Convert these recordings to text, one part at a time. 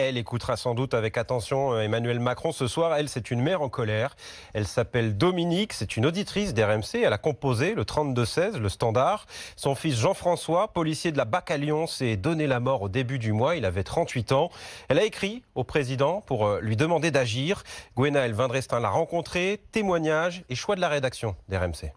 Elle écoutera sans doute avec attention Emmanuel Macron ce soir. Elle, c'est une mère en colère. Elle s'appelle Dominique, c'est une auditrice d'RMC. Elle a composé le 32-16, le standard. Son fils Jean-François, policier de la BAC à Lyon, s'est donné la mort au début du mois. Il avait 38 ans. Elle a écrit au président pour lui demander d'agir. Gwenaëlle Vindrestin l'a rencontré. Témoignage et choix de la rédaction d'RMC.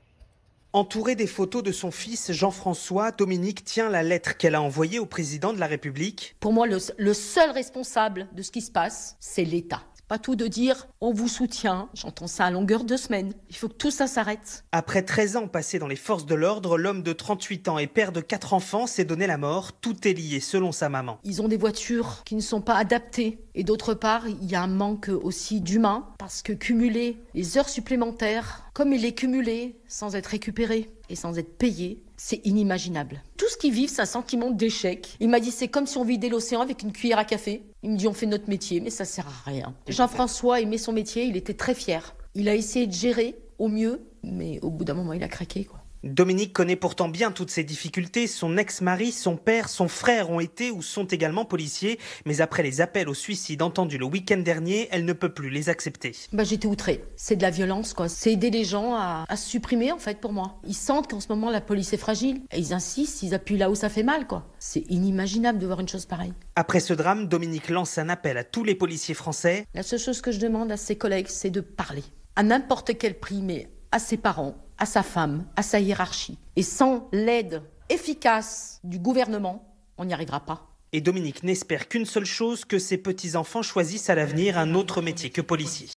Entourée des photos de son fils Jean-François, Dominique tient la lettre qu'elle a envoyée au président de la République. Pour moi, le seul responsable de ce qui se passe, c'est l'État. Pas tout de dire on vous soutient, j'entends ça à longueur de semaine. Il faut que tout ça s'arrête. Après 13 ans passés dans les forces de l'ordre, l'homme de 38 ans et père de 4 enfants s'est donné la mort. Tout est lié selon sa maman. Ils ont des voitures qui ne sont pas adaptées. Et d'autre part, il y a un manque aussi d'humain parce que cumuler les heures supplémentaires, comme il est cumulé sans être récupéré et sans être payé, c'est inimaginable. Tout ce qu'ils vivent, c'est un sentiment d'échec. Il m'a dit c'est comme si on vidait l'océan avec une cuillère à café. Il me dit on fait notre métier, mais ça sert à rien. Jean-François aimait son métier, il était très fier. Il a essayé de gérer au mieux, mais au bout d'un moment, il a craqué, quoi. Dominique connaît pourtant bien toutes ces difficultés. Son ex-mari, son père, son frère ont été ou sont également policiers. Mais après les appels au suicide entendus le week-end dernier, elle ne peut plus les accepter. J'étais outrée. C'est de la violence, quoi. C'est aider les gens à se supprimer, en fait, pour moi. Ils sentent qu'en ce moment, la police est fragile. Et ils insistent, ils appuient là où ça fait mal, quoi. C'est inimaginable de voir une chose pareille. Après ce drame, Dominique lance un appel à tous les policiers français. La seule chose que je demande à ses collègues, c'est de parler. À n'importe quel prix, mais à ses parents, à sa femme, à sa hiérarchie. Et sans l'aide efficace du gouvernement, on n'y arrivera pas. Et Dominique n'espère qu'une seule chose, que ses petits-enfants choisissent à l'avenir un autre métier que policier.